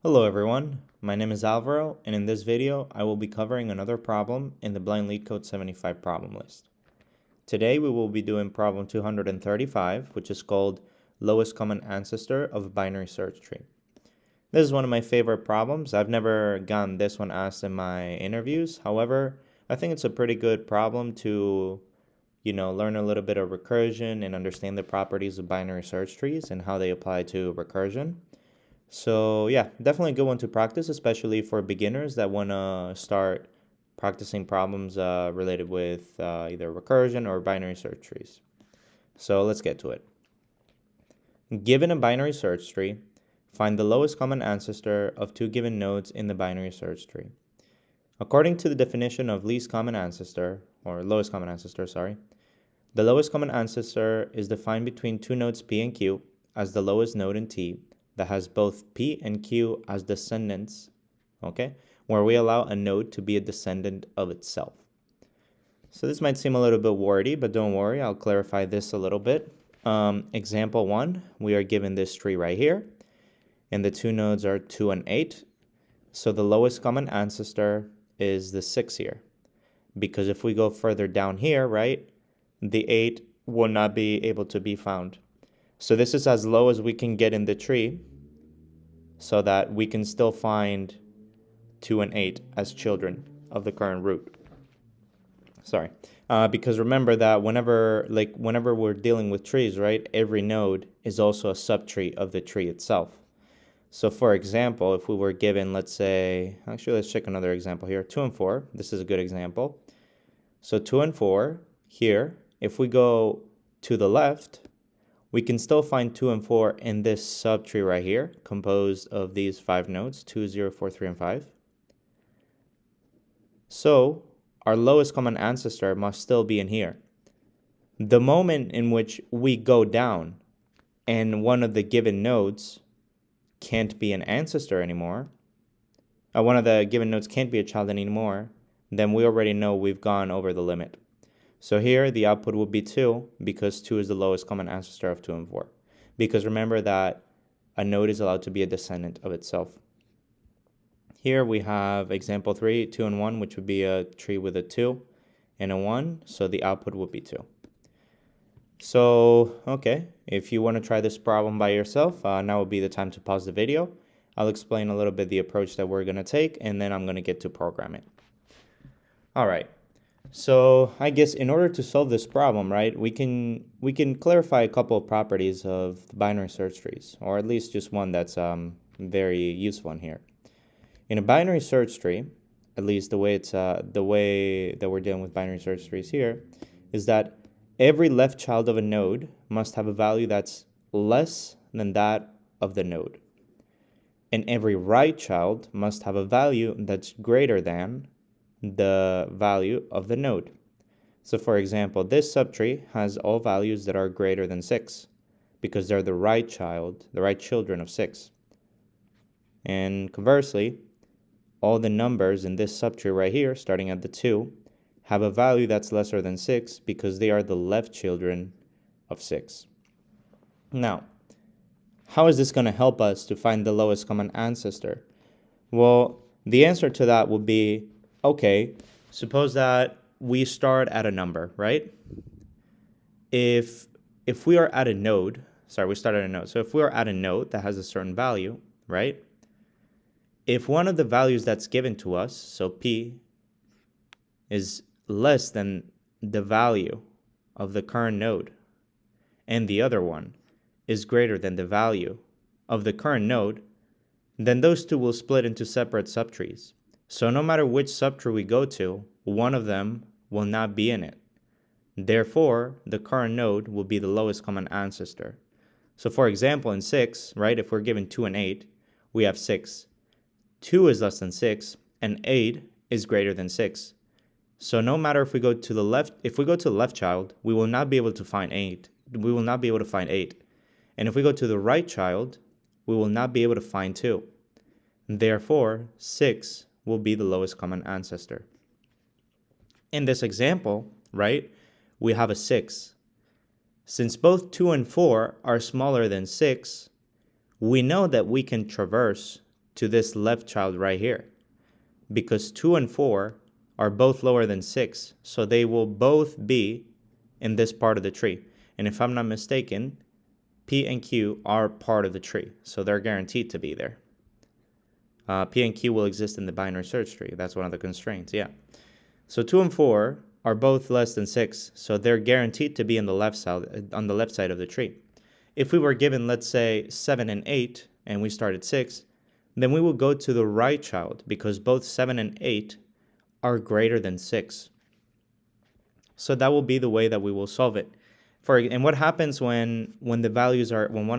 Hello everyone, my name is Alvaro, and in this video I will be covering another problem in the blind Leetcode 75 problem list. Today we will be doing problem 235, which is called lowest common ancestor of a binary search tree. This is one of my favorite problems. I've never gotten this one asked in my interviews. However, I think it's a pretty good problem to learn a little bit of recursion and understand the properties of binary search trees and how they apply to recursion. So yeah, definitely a good one to practice, especially for beginners that want to start practicing problems related with either recursion or binary search trees. So let's get to it. Given a binary search tree, find the lowest common ancestor of two given nodes in the binary search tree. According to the definition of least common ancestor, or lowest common ancestor, the lowest common ancestor is defined between two nodes P and Q as the lowest node in T that has both P and Q as descendants, okay, where we allow a node to be a descendant of itself. So this might seem a little bit wordy, but don't worry, I'll clarify this a little bit. Example 1, we are given this tree right here, and the two nodes are 2 and 8. So the lowest common ancestor is the 6 here, because if we go further down here, right, the 8 will not be able to be found. So this is as low as we can get in the tree so that we can still find 2 and 8 as children of the current root. Because remember that whenever we're dealing with trees, right, every node is also a subtree of the tree itself. So for example, if we were given, let's check another example here, 2 and 4. This is a good example. So 2 and 4 here, if we go to the left, we can still find 2 and 4 in this subtree right here, composed of these 5 nodes, 2, 0, 4, 3, and 5. So our lowest common ancestor must still be in here. The moment in which we go down and one of the given nodes can't be an ancestor anymore, one of the given nodes can't be a child anymore, then we already know we've gone over the limit. So here the output would be 2 because 2 is the lowest common ancestor of 2 and 4. Because remember that a node is allowed to be a descendant of itself. Here we have example 3, 2 and 1, which would be a tree with a 2 and a 1. So the output would be 2. So, okay, if you want to try this problem by yourself, now would be the time to pause the video. I'll explain a little bit the approach that we're going to take, and then I'm going to get to programming. All right. So I guess in order to solve this problem, right, we can clarify a couple of properties of the binary search trees, or at least just one that's very useful in here. In a binary search tree, at least the way that we're dealing with binary search trees here, is that every left child of a node must have a value that's less than that of the node, and every right child must have a value that's greater than the value of the node. So for example, this subtree has all values that are greater than 6 because they're the right children of 6. And conversely, all the numbers in this subtree right here, starting at the 2, have a value that's lesser than 6 because they are the left children of 6. Now, how is this going to help us to find the lowest common ancestor? Well, the answer to that would be, okay, suppose that we start at a number, right? If we are at a node, we start at a node. So if we are at a node that has a certain value, right? If one of the values that's given to us, so P, is less than the value of the current node, and the other one is greater than the value of the current node, then those two will split into separate subtrees. So no matter which subtree we go to, one of them will not be in it. Therefore, the current node will be the lowest common ancestor. So for example, in 6, right, if we're given 2 and 8, we have 6. 2 is less than 6, and 8 is greater than 6. So no matter if we go to the left child, we will not be able to find 8. We will not be able to find 8. And if we go to the right child, we will not be able to find 2. Therefore, 6 will be the lowest common ancestor. In this example, right, we have a 6. Since both 2 and 4 are smaller than 6, we know that we can traverse to this left child right here, because 2 and 4 are both lower than 6, so they will both be in this part of the tree. And if I'm not mistaken, P and Q are part of the tree, so they're guaranteed to be there. P and Q will exist in the binary search tree. That's one of the constraints, yeah. So 2 and 4 are both less than 6, so they're guaranteed to be on the left side of the tree. If we were given, let's say, 7 and 8, and we start at 6, then we will go to the right child, because both 7 and 8 are greater than 6. So that will be the way that we will solve it. And what happens when one of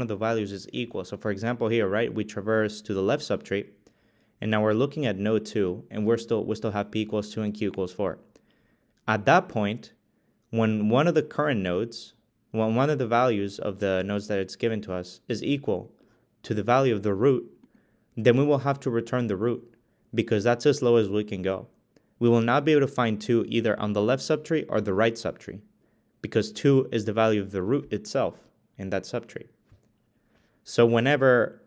the values is equal? So for example here, right, we traverse to the left subtree, and now we're looking at node 2, and we still have P equals 2 and Q equals 4. At that point, when one of the values of the nodes that it's given to us is equal to the value of the root, then we will have to return the root, because that's as low as we can go. We will not be able to find 2 either on the left subtree or the right subtree, because 2 is the value of the root itself in that subtree. So whenever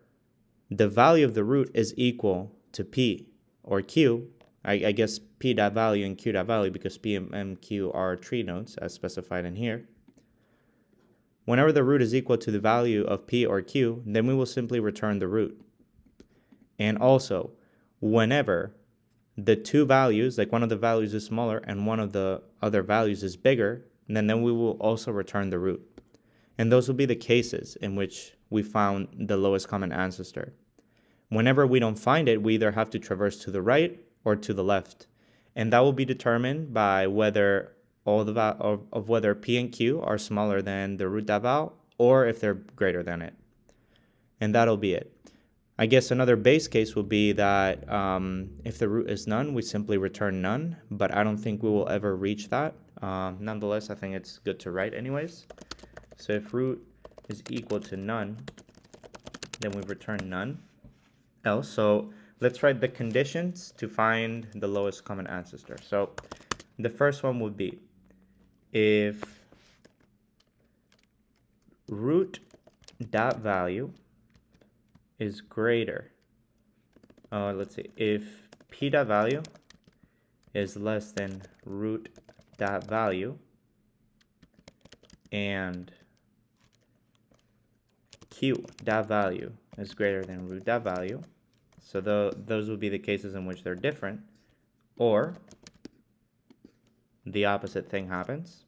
the value of the root is equal to P or Q, I guess P dot value and Q dot value, because P and Q are tree nodes as specified in here. Whenever the root is equal to the value of P or Q, then we will simply return the root. And also, whenever the two values, like one of the values is smaller and one of the other values is bigger, then we will also return the root. And those will be the cases in which we found the lowest common ancestor. Whenever we don't find it, we either have to traverse to the right or to the left. And that will be determined by whether whether P and Q are smaller than the root val, or if they're greater than it. And that'll be it. I guess another base case will be that if the root is none, we simply return none, but I don't think we will ever reach that. Nonetheless, I think it's good to write anyways. So if root is equal to none, then we return none else. So let's write the conditions to find the lowest common ancestor. So the first one would be if root dot value is greater, let's see, if P dot value is less than root dot value and Q dot value is greater than root dot value, so those would be the cases in which they're different, or the opposite thing happens.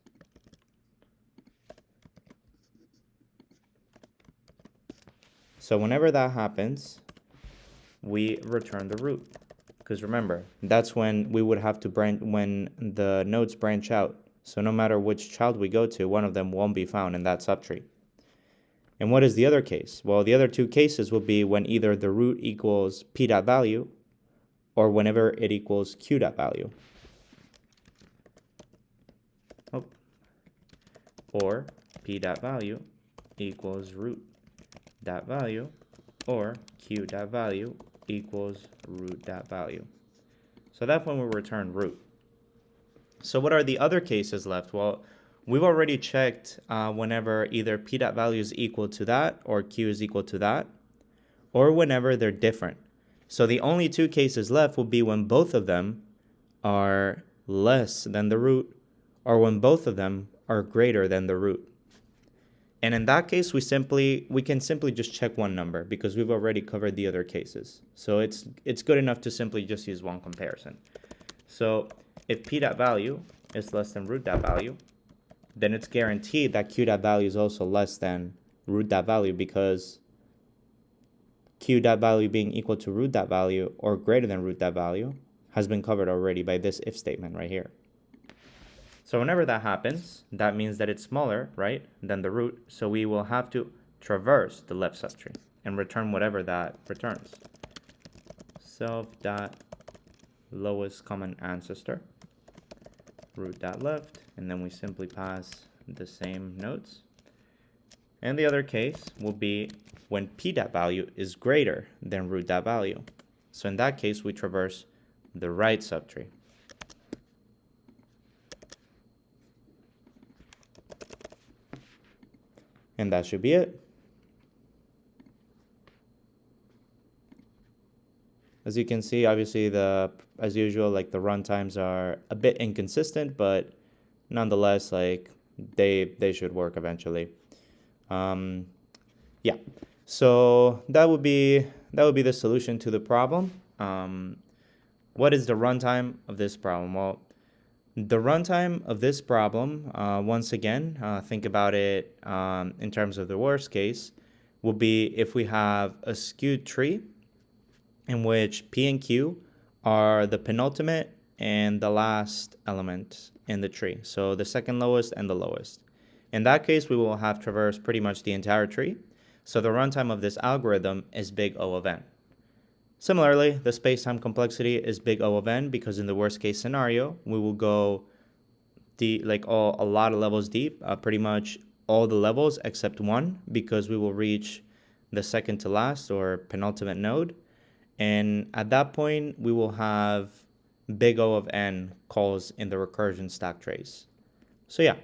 So whenever that happens, we return the root, because remember, that's when we would have to when the nodes branch out. So no matter which child we go to, one of them won't be found in that subtree. And what is the other case? Well, the other two cases will be when either the root equals P dot value or whenever it equals Q dot value. Or P dot value equals root dot value, or Q dot value equals root dot value. So that's when we return root. So what are the other cases left? Well, we've already checked whenever either P dot value is equal to that or Q is equal to that, or whenever they're different. So the only two cases left will be when both of them are less than the root, or when both of them are greater than the root. And in that case, we can simply just check one number, because we've already covered the other cases. So it's good enough to simply just use one comparison. So if P dot value is less than root dot value, then it's guaranteed that Q dot value is also less than root dot value, because Q dot value being equal to root dot value or greater than root dot value has been covered already by this if statement right here. So whenever that happens, that means that it's smaller, right, than the root. So we will have to traverse the left subtree and return whatever that returns. Self dot lowest common ancestor, root dot left, and then we simply pass the same nodes. And the other case will be when P dot value is greater than root dot value. So in that case, we traverse the right subtree. And that should be it. As you can see, obviously as usual, like the runtimes are a bit inconsistent, but nonetheless, like they should work eventually. Yeah, so that would be the solution to the problem. What is the runtime of this problem? Well, the runtime of this problem, once again, think about it in terms of the worst case, will be if we have a skewed tree in which P and Q are the penultimate and the last element in the tree. So the second lowest and the lowest. In that case, we will have traversed pretty much the entire tree. So the runtime of this algorithm is big O of n. Similarly, the space-time complexity is big O of n because in the worst case scenario, we will go deep, like a lot of levels deep, pretty much all the levels except one, because we will reach the second to last or penultimate node. And at that point, we will have big O of n calls in the recursion stack trace. So yeah,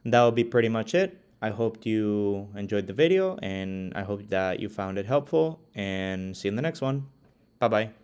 that will be pretty much it. I hope you enjoyed the video, and I hope that you found it helpful, and see you in the next one. Bye-bye.